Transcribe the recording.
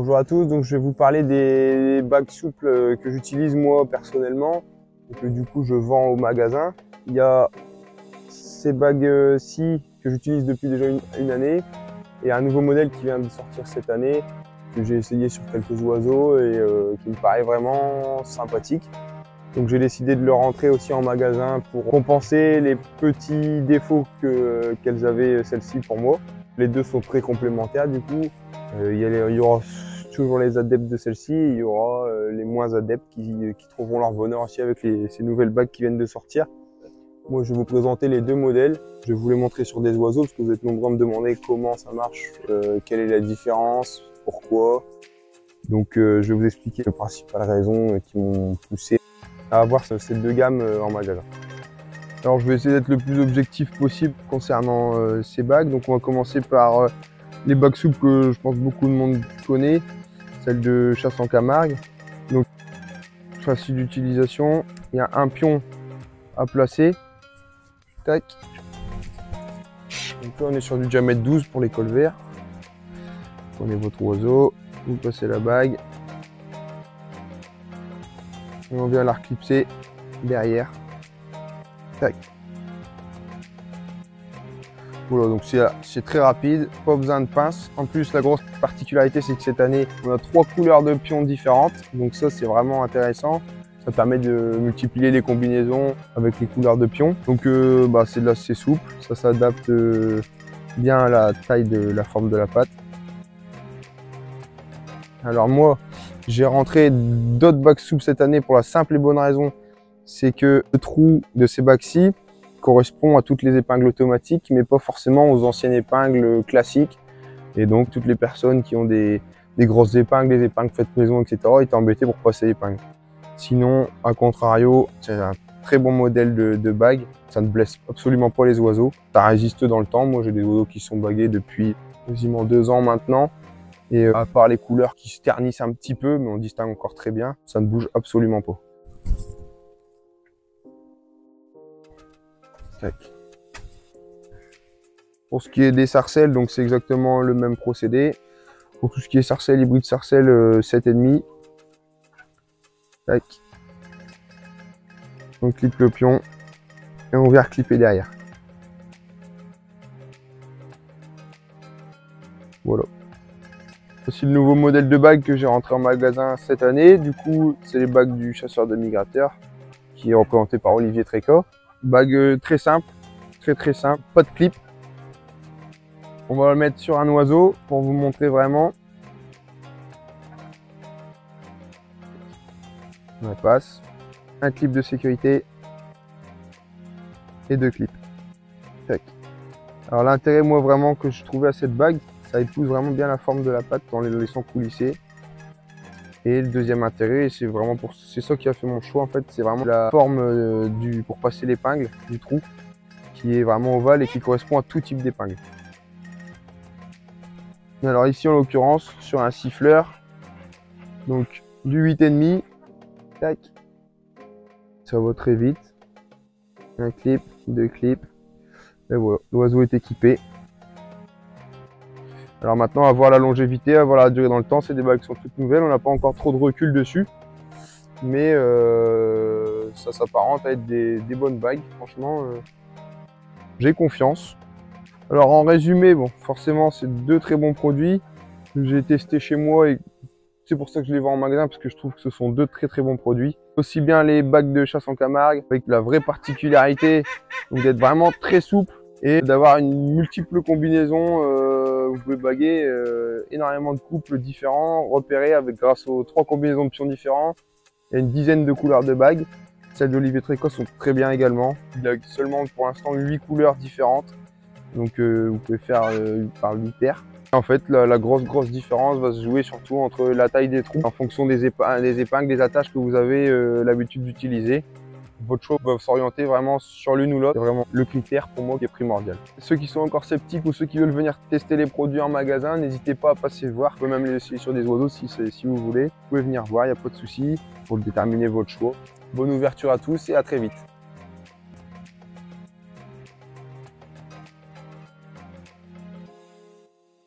Bonjour à tous, donc je vais vous parler des bagues souples que j'utilise moi personnellement et que du coup je vends au magasin. Il y a ces bagues-ci que j'utilise depuis déjà une année et un nouveau modèle qui vient de sortir cette année que j'ai essayé sur quelques oiseaux et qui me paraît vraiment sympathique. Donc j'ai décidé de le rentrer aussi en magasin pour compenser les petits défauts qu'elles avaient celles-ci pour moi. Les deux sont très complémentaires du coup. Il y aura toujours les adeptes de celle-ci, il y aura les moins adeptes qui trouveront leur bonheur aussi avec ces nouvelles bagues qui viennent de sortir. Moi je vais vous présenter les deux modèles, je vais vous les montrer sur des oiseaux parce que vous êtes nombreux à me demander comment ça marche, quelle est la différence, pourquoi. Donc je vais vous expliquer les principales raisons qui m'ont poussé à avoir ces deux gammes en magasin. Alors je vais essayer d'être le plus objectif possible concernant ces bagues. Donc on va commencer par les bagues souples que je pense beaucoup de monde connaît, celle de Chasse en Camargue. Donc facile d'utilisation, il y a un pion à placer. Tac. Donc là on est sur du diamètre 12 pour les cols verts. Prenez votre oiseau, vous placez la bague. Et on vient la reclipser derrière. Tac. Voilà, donc c'est très rapide, pas besoin de pince. En plus, la grosse particularité, c'est que cette année, on a 3 couleurs de pions différentes. Donc ça, c'est vraiment intéressant. Ça permet de multiplier les combinaisons avec les couleurs de pions. Donc c'est assez souple, ça s'adapte bien à la taille de la forme de la patte. Alors moi, j'ai rentré d'autres bagues souples cette année pour la simple et bonne raison, c'est que le trou de ces bagues-ci correspond à toutes les épingles automatiques, mais pas forcément aux anciennes épingles classiques. Et donc toutes les personnes qui ont des grosses épingles, des épingles faites maison, etc., étaient embêtées pour passer l'épingle. Sinon, à contrario, c'est un très bon modèle de bague. Ça ne blesse absolument pas les oiseaux. Ça résiste dans le temps. Moi, j'ai des oiseaux qui sont bagués depuis quasiment 2 ans maintenant. Et à part les couleurs qui se ternissent un petit peu, mais on distingue encore très bien, ça ne bouge absolument pas. Tac. Pour ce qui est des sarcelles, donc c'est exactement le même procédé. Pour tout ce qui est sarcelle, hybride sarcelle 7,5. Tac. On clip le pion et on vient reclipper derrière. Voilà. Aussi le nouveau modèle de bague que j'ai rentré en magasin cette année. Du coup, c'est les bagues du chasseur de migrateurs qui est représenté par Olivier Tréca. Bague très simple, très simple, pas de clip. On va le mettre sur un oiseau pour vous montrer vraiment. On passe. Un clip de sécurité et 2 clips. Tac. Alors l'intérêt moi vraiment que je trouvais à cette bague, ça épouse vraiment bien la forme de la patte en les laissant coulisser. Et le deuxième intérêt, c'est ça qui a fait mon choix en fait, c'est vraiment la forme pour passer l'épingle du trou, qui est vraiment ovale et qui correspond à tout type d'épingle. Alors ici en l'occurrence sur un siffleur, donc du 8,5, tac, ça va très vite. Un clip, 2 clips, et voilà, l'oiseau est équipé. Alors maintenant, à voir la longévité, à voir la durée dans le temps, c'est des bagues qui sont toutes nouvelles, on n'a pas encore trop de recul dessus, mais ça s'apparente à être des bonnes bagues, franchement, j'ai confiance. Alors en résumé, bon, forcément c'est 2 très bons produits que j'ai testés chez moi et c'est pour ça que je les vends en magasin parce que je trouve que ce sont 2 très bons produits. Aussi bien les bagues de Chasse en Camargue avec la vraie particularité d'être vraiment très souple et d'avoir une multiple combinaison. Vous pouvez baguer énormément de couples différents, repérés grâce aux 3 combinaisons de pions différents. Il y a une dizaine de couleurs de bagues. Celles d'Olivier Tréca sont très bien également. Il a seulement pour l'instant 8 couleurs différentes. Donc vous pouvez faire par 8 paires. En fait, la grosse différence va se jouer surtout entre la taille des trous en fonction des épingles, des attaches que vous avez l'habitude d'utiliser. Votre choix va s'orienter vraiment sur l'une ou l'autre. C'est vraiment le critère pour moi qui est primordial. Ceux qui sont encore sceptiques ou ceux qui veulent venir tester les produits en magasin, n'hésitez pas à passer voir. Vous pouvez même les essayer sur des oiseaux si vous voulez. Vous pouvez venir voir, il n'y a pas de souci pour déterminer votre choix. Bonne ouverture à tous et à très vite.